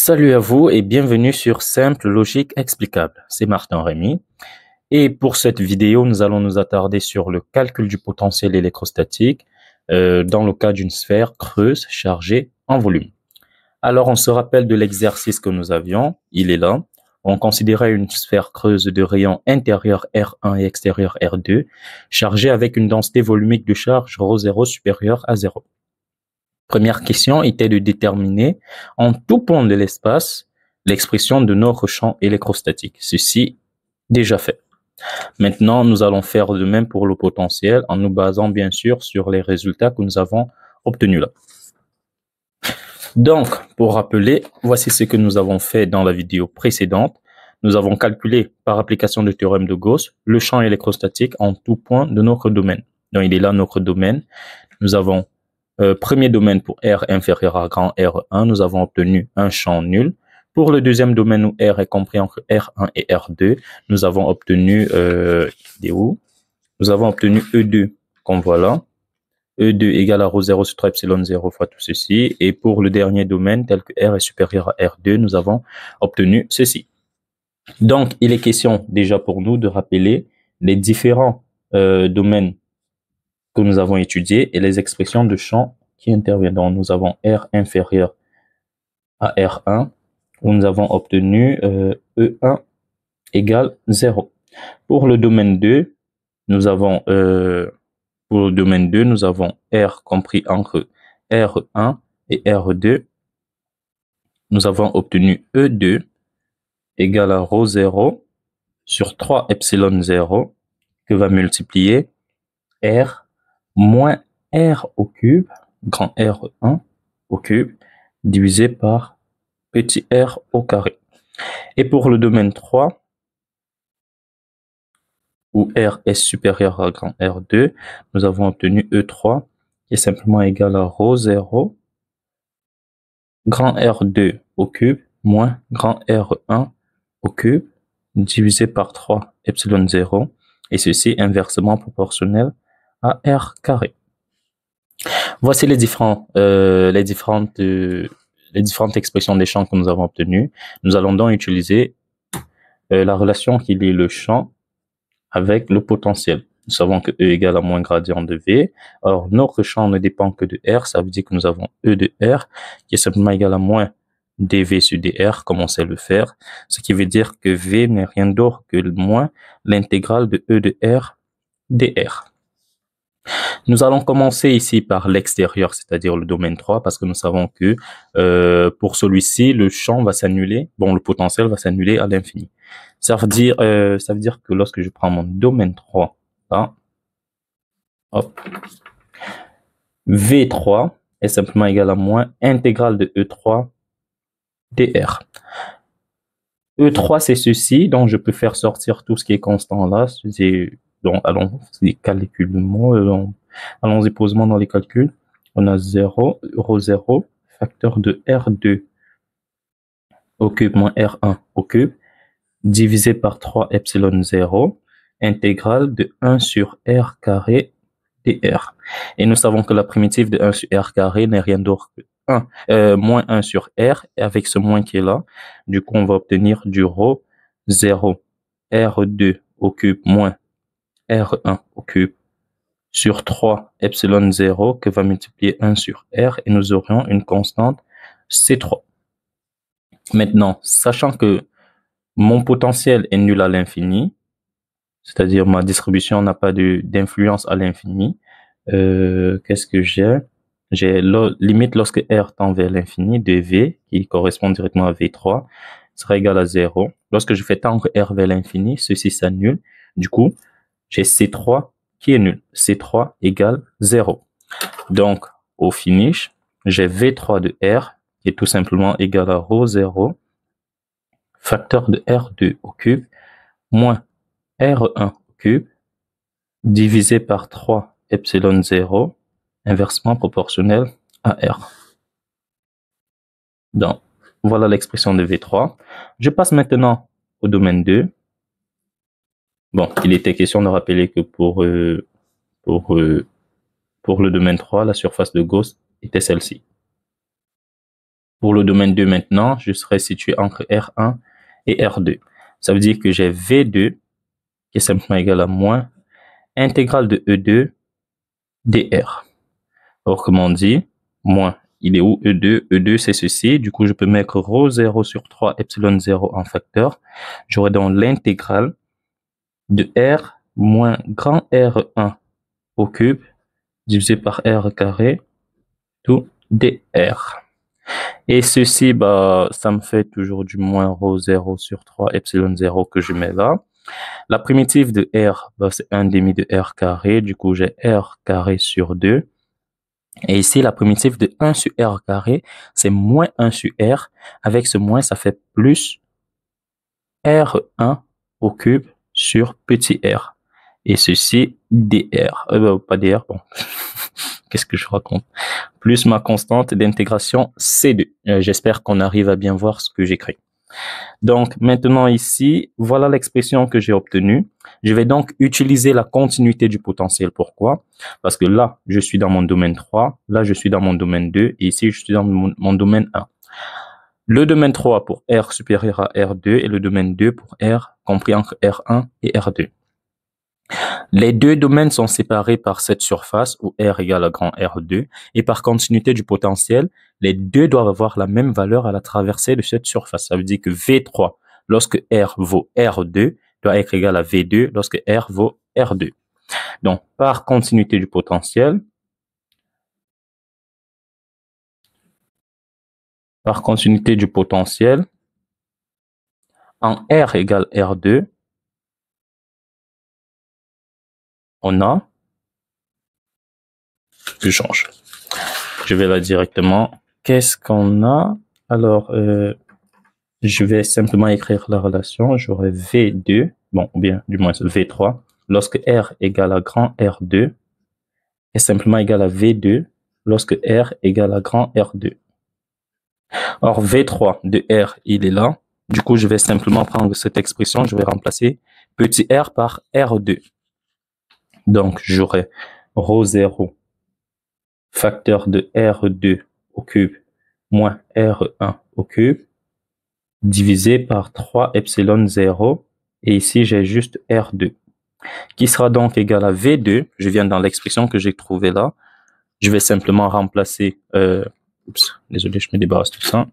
Salut à vous et bienvenue sur Simple Logique Explicable. C'est Martin Rémy. Et pour cette vidéo, nous allons nous attarder sur le calcul du potentiel électrostatique dans le cas d'une sphère creuse chargée en volume. Alors, on se rappelle de l'exercice que nous avions. Il est là. On considérait une sphère creuse de rayon intérieur R1 et extérieur R2 chargée avec une densité volumique de charge ρ0 supérieure à 0. Première question était de déterminer en tout point de l'espace l'expression de notre champ électrostatique. Ceci déjà fait. Maintenant, nous allons faire de même pour le potentiel en nous basant bien sûr sur les résultats que nous avons obtenus là. Donc, pour rappeler, voici ce que nous avons fait dans la vidéo précédente. Nous avons calculé par application du théorème de Gauss le champ électrostatique en tout point de notre domaine. Donc, il est là notre domaine. Nous avons premier domaine pour R inférieur à grand R1, nous avons obtenu un champ nul. Pour le deuxième domaine où R est compris entre R1 et R2, nous avons obtenu nous avons obtenu E2, comme voilà. E2 égale à ρ0 sur 3 epsilon 0 fois tout ceci. Et pour le dernier domaine, tel que R est supérieur à R2, nous avons obtenu ceci. Donc, il est question déjà pour nous de rappeler les différents domaines que nous avons étudiés et les expressions de champ qui interviennent. Donc, nous avons R inférieur à R1, où nous avons obtenu E1 égale 0. Pour le domaine 2, nous avons R compris entre R1 et R2. Nous avons obtenu E2 égale à ρ0 sur 3 epsilon 0 que va multiplier R moins R au cube, grand R1 au cube, divisé par petit r au carré. Et pour le domaine 3, où R est supérieur à grand R2, nous avons obtenu E3 qui est simplement égal à ρ0 grand R2 au cube moins grand R1 au cube divisé par 3 epsilon 0 et ceci inversement proportionnel à R carré. Voici les différentes expressions des champs que nous avons obtenues. Nous allons donc utiliser la relation qui lie le champ avec le potentiel. Nous savons que E égale à moins gradient de V. Or, notre champ ne dépend que de R. Ça veut dire que nous avons E de R qui est simplement égal à moins dV sur dr, comme on sait le faire. Ce qui veut dire que V n'est rien d'autre que moins l'intégrale de E de R dr. Nous allons commencer ici par l'extérieur, c'est-à-dire le domaine 3, parce que nous savons que pour celui-ci, le champ va s'annuler, le potentiel va s'annuler à l'infini. Ça veut dire que lorsque je prends mon domaine 3, là, hop, V3 est simplement égal à moins intégrale de E3 dr. E3, c'est ceci, donc je peux faire sortir tout ce qui est constant là. Donc, allons-y, calculement, allons-y posément dans les calculs. On a 0, ρ0, facteur de R2 au cube moins R1 au cube, divisé par 3 epsilon 0, intégrale de 1 sur R carré dr. Et nous savons que la primitive de 1 sur R carré n'est rien d'autre que moins 1 sur R, et avec ce moins qui est là, du coup, on va obtenir du ρ0 R2 au cube moins R1 au cube sur 3 epsilon 0 que va multiplier 1 sur R et nous aurions une constante C3. Maintenant, sachant que mon potentiel est nul à l'infini, c'est-à-dire ma distribution n'a pas d'influence à l'infini, qu'est-ce que j'ai? J'ai limite lorsque R tend vers l'infini de V, qui correspond directement à V3, sera égal à 0. Lorsque je fais tendre R vers l'infini, ceci s'annule. Du coup, j'ai C3 qui est nul. C3 égale 0. Donc, au finish, j'ai V3 de R qui est tout simplement égal à ρ0, facteur de R2 au cube, moins R1 au cube, divisé par 3 epsilon 0, inversement proportionnel à R. Donc, voilà l'expression de V3. Je passe maintenant au domaine 2. Bon, il était question de rappeler que pour le domaine 3, la surface de Gauss était celle-ci. Pour le domaine 2 maintenant, je serai situé entre R1 et R2. Ça veut dire que j'ai V2 qui est simplement égal à moins intégrale de E2 dr. Autrement dit, moins, il est où E2? E2 c'est ceci, du coup je peux mettre ρ0 sur 3 epsilon 0 en facteur. J'aurai donc l'intégrale de R moins grand R1 au cube divisé par R carré tout dr. Et ceci, ça me fait toujours du moins ρ0 sur 3 epsilon 0 que je mets là. La primitive de R, c'est 1 demi de R carré. Du coup, j'ai R carré sur 2. Et ici, la primitive de 1 sur R carré, c'est moins 1 sur R. Avec ce moins, ça fait plus R1 au cube sur petit r. Et ceci, dr. Pas dr, bon. Qu'est-ce que je raconte? Plus ma constante d'intégration C2. J'espère qu'on arrive à bien voir ce que j'écris. Donc, maintenant ici, voilà l'expression que j'ai obtenue. Je vais donc utiliser la continuité du potentiel. Pourquoi? Parce que là, je suis dans mon domaine 3, là, je suis dans mon domaine 2, et ici, je suis dans mon domaine 1. Le domaine 3 pour R supérieur à R2 et le domaine 2 pour R compris entre R1 et R2. Les deux domaines sont séparés par cette surface où R égale à grand R2 et par continuité du potentiel, les deux doivent avoir la même valeur à la traversée de cette surface. Ça veut dire que V3, lorsque R vaut R2, doit être égal à V2 lorsque R vaut R2. Donc, par continuité du potentiel, en R égale R2, on a, je change. Je vais là directement. Qu'est-ce qu'on a? Alors, je vais simplement écrire la relation. J'aurai V2, bon, ou bien du moins V3, lorsque R égale à grand R2, est simplement égal à V2 lorsque R égale à grand R2. Or, V3 de R, il est là. Du coup, je vais simplement prendre cette expression, je vais remplacer petit r par R2. Donc, j'aurai ρ0 facteur de R2 au cube moins R1 au cube divisé par 3 epsilon 0. Et ici, j'ai juste R2 qui sera donc égal à V2. Je viens dans l'expression que j'ai trouvée là. Je vais simplement remplacer... désolé, je me débarrasse de ça.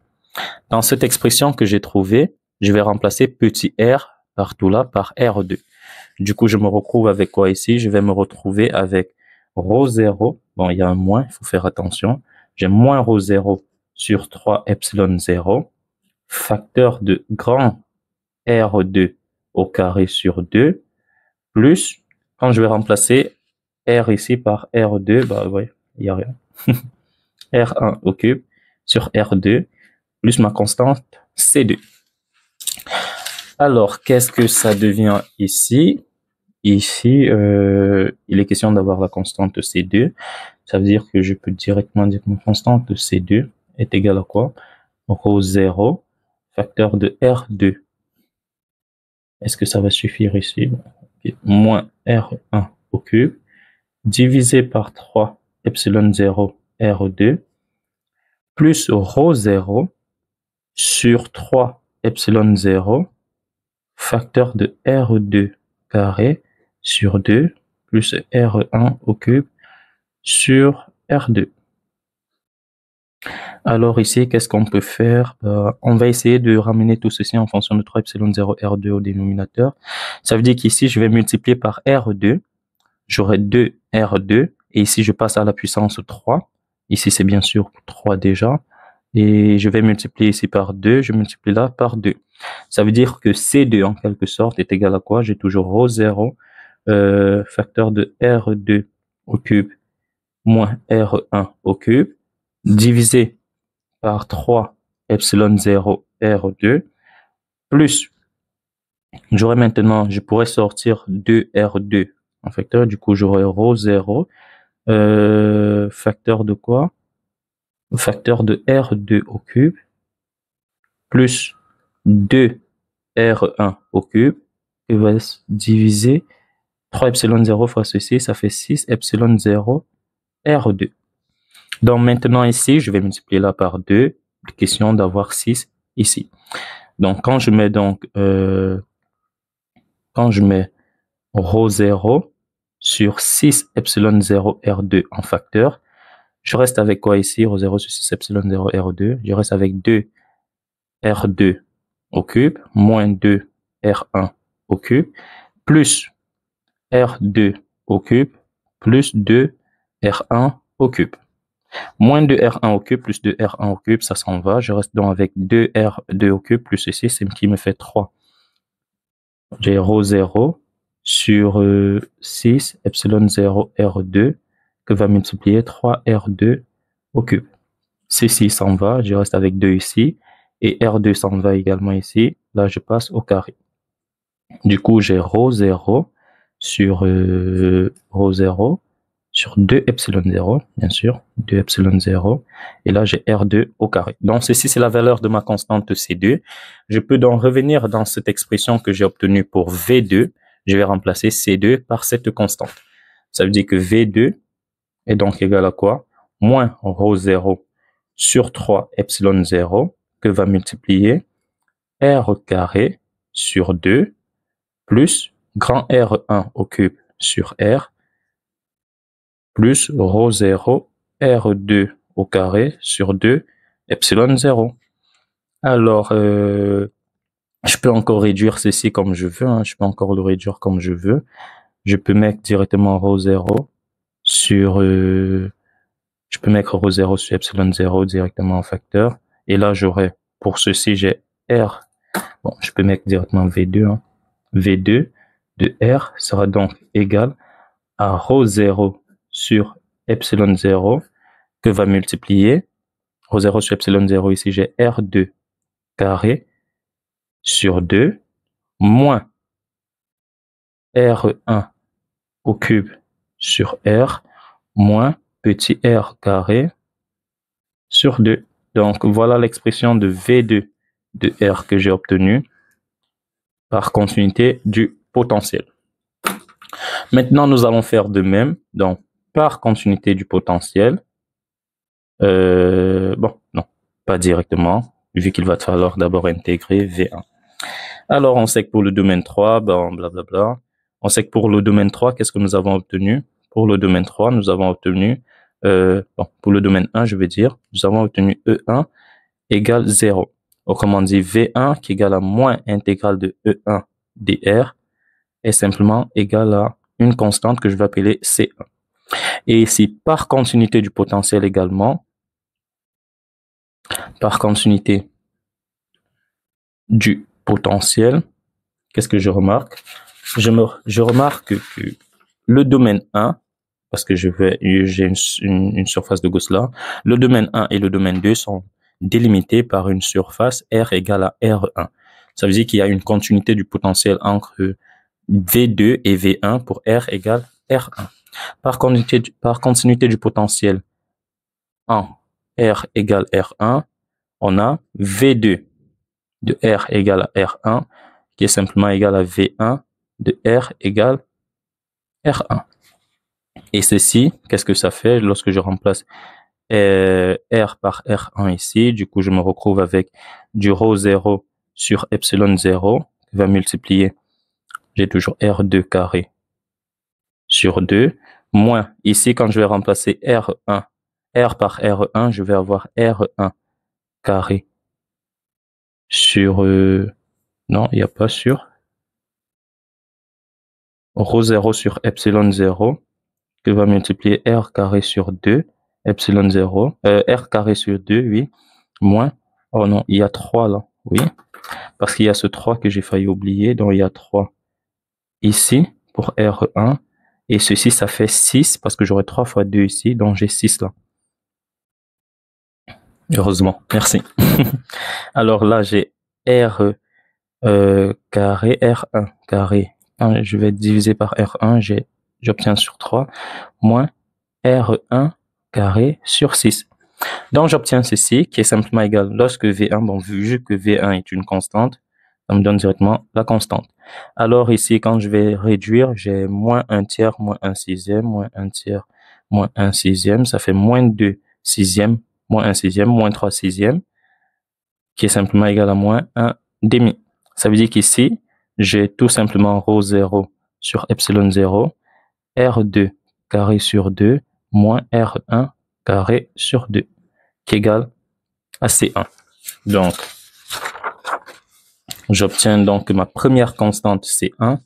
Dans cette expression que j'ai trouvée, je vais remplacer petit r partout là par R2. Du coup, je me retrouve avec quoi ici? Je vais me retrouver avec ρ0. Bon, il y a un moins, il faut faire attention. J'ai moins ρ0 sur 3 epsilon 0, facteur de grand R2 au carré sur 2, plus, quand je vais remplacer R ici par R2, ouais, il n'y a rien. R1 au cube sur R2, plus ma constante C2. Alors, qu'est-ce que ça devient ici? Ici, il est question d'avoir la constante C2. Ça veut dire que je peux directement dire que ma constante C2 est égale à quoi? ρ0, facteur de R2. Est-ce que ça va suffire ici? Okay. Moins R1 au cube, divisé par 3 epsilon 0 R2, plus ρ0 sur 3 epsilon 0, facteur de R2 carré sur 2, plus R1 au cube sur R2. Alors ici, qu'est-ce qu'on peut faire? On va essayer de ramener tout ceci en fonction de 3 epsilon 0 R2 au dénominateur. Ça veut dire qu'ici, je vais multiplier par R2. J'aurai 2 R2. Et ici, je passe à la puissance 3. Ici, c'est bien sûr 3 déjà. Et je vais multiplier ici par 2. Je multiplie là par 2. Ça veut dire que C2, en quelque sorte, est égal à quoi? J'ai toujours ρ0, facteur de R2 au cube, moins R1 au cube, divisé par 3 epsilon 0 R2, plus, j'aurai maintenant, je pourrais sortir 2 R2 en facteur, du coup j'aurai ρ0, facteur de quoi? Facteur de R2 au cube, plus 2 R1 au cube, qui va se diviser 3 epsilon 0 fois ceci, ça fait 6 epsilon 0 R2. Donc maintenant ici, je vais multiplier là par 2. question d'avoir 6 ici. Donc, quand je mets rho 0 sur 6 epsilon 0 R2 en facteur, je reste avec quoi ici? Rho 0 sur 6 epsilon 0 R2. Je reste avec 2 R2 au cube moins 2 R1 au cube plus R2 au cube plus 2 R1 au cube. Moins 2 R1 au cube plus 2 R1 au cube, ça s'en va. Je reste donc avec 2 R2 au cube plus ceci, c'est qui me fait 3. J'ai rho 0 sur 6 epsilon 0 R2 que va multiplier 3 R2 au cube. Ceci s'en va, je reste avec 2 ici. Et R2 s'en va également ici. Là, je passe au carré. Du coup, j'ai rho 0 sur rho 0 sur 2 epsilon 0, bien sûr, 2 epsilon 0. Et là, j'ai R2 au carré. Donc, ceci, c'est la valeur de ma constante C2. Je peux donc revenir dans cette expression que j'ai obtenue pour V2. Je vais remplacer C2 par cette constante. Ça veut dire que V2 est donc égal à quoi? Moins rho 0 sur 3 epsilon 0 que va multiplier R carré sur 2 plus grand R1 au cube sur R plus rho 0 R2 au carré sur 2 epsilon 0. Alors, je peux encore réduire ceci comme je veux. Je peux encore le réduire comme je veux. Je peux mettre directement rho 0 sur... je peux mettre rho 0 sur epsilon 0 directement en facteur. Et là, j'aurai, pour ceci, j'ai R. Bon, je peux mettre directement V2. V2 de R sera donc égal à rho 0 sur epsilon 0 que va multiplier rho 0 sur epsilon 0. Ici, j'ai R2 carré sur 2 moins R1 au cube sur R moins petit r carré sur 2. Donc, voilà l'expression de V2 de R que j'ai obtenue par continuité du potentiel. Maintenant, nous allons faire de même. Donc, par continuité du potentiel, bon, non, pas directement, vu qu'il va falloir d'abord intégrer V1. Alors, on sait que pour le domaine 3, bon, blablabla. On sait que pour le domaine 3, qu'est-ce que nous avons obtenu? Pour le domaine 3, nous avons obtenu, bon, pour le domaine 1, je veux dire, nous avons obtenu E1 égale 0. Autrement dit, V1 qui est égal à moins intégrale de E1 dr est simplement égal à une constante que je vais appeler C1. Et ici, par continuité du potentiel également, par continuité du potentiel, qu'est-ce que je remarque? Je remarque que le domaine 1, parce que j'ai une surface de Gauss là, le domaine 1 et le domaine 2 sont délimités par une surface R égale à R1. Ça veut dire qu'il y a une continuité du potentiel entre V2 et V1 pour R égale R1. Par continuité du potentiel en R égale R1, on a V2 de R égale à R1 qui est simplement égal à V1 de R égale R1. Et ceci, qu'est-ce que ça fait lorsque je remplace R par R1 ici? Du coup, je me retrouve avec du rho 0 sur epsilon 0 qui va multiplier, j'ai toujours R2 carré sur 2, moins ici, quand je vais remplacer R1, R par R1, je vais avoir R1 carré sur... non, il n'y a pas sur... rho 0 sur epsilon 0 qui va multiplier R carré sur 2, epsilon 0, R carré sur 2, oui, moins, oh non, il y a 3 là, oui, parce qu'il y a ce 3 que j'ai failli oublier, donc il y a 3 ici pour R1, et ceci, ça fait 6, parce que j'aurai 3 fois 2 ici, donc j'ai 6 là. Heureusement, merci. Alors là, j'ai R carré, R1 carré. Je vais diviser par R1, j'obtiens sur 3, moins R1 carré sur 6. Donc, j'obtiens ceci, qui est simplement égal, lorsque V1, bon, vu que V1 est une constante, ça me donne directement la constante. Alors ici, quand je vais réduire, j'ai moins 1 tiers, moins 1 sixième, moins 1 tiers, moins 1 sixième, ça fait moins 2 sixièmes, moins 1 sixième, moins 3 sixièmes. qui est simplement égal à moins 1 demi. Ça veut dire qu'ici, j'ai tout simplement ρ 0 sur epsilon 0, R2 carré sur 2 moins R1 carré sur 2, qui est égal à C1. Donc, j'obtiens donc ma première constante C1.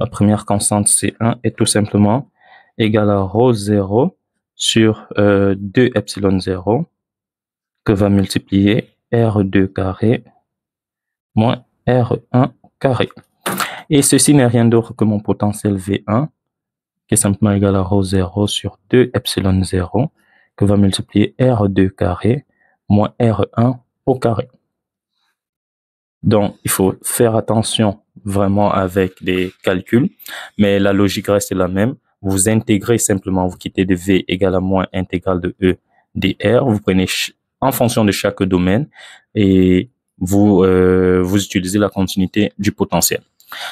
Ma première constante C1 est tout simplement égale à ρ 0 sur 2 epsilon 0 que va multiplier R2 carré moins R1 carré. Et ceci n'est rien d'autre que mon potentiel V1 qui est simplement égal à ρ 0 sur 2 epsilon 0 que va multiplier R2 carré moins R1 au carré. Donc, il faut faire attention vraiment avec les calculs, mais la logique reste la même. Vous intégrez simplement, vous quittez de V égale à moins intégrale de E dr. Vous prenez en fonction de chaque domaine et vous utilisez la continuité du potentiel.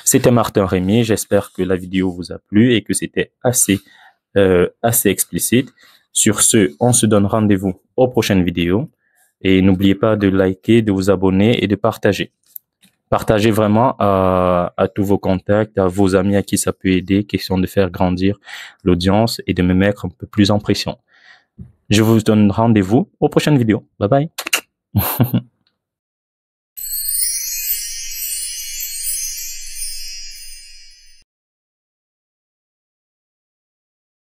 C'était Martin Rémy. J'espère que la vidéo vous a plu et que c'était assez explicite. Sur ce, on se donne rendez-vous aux prochaines vidéos. Et n'oubliez pas de liker, de vous abonner et de partager. Partagez vraiment à tous vos contacts, à vos amis à qui ça peut aider, question de faire grandir l'audience et de me mettre un peu plus en pression. Je vous donne rendez-vous aux prochaines vidéos. Bye bye.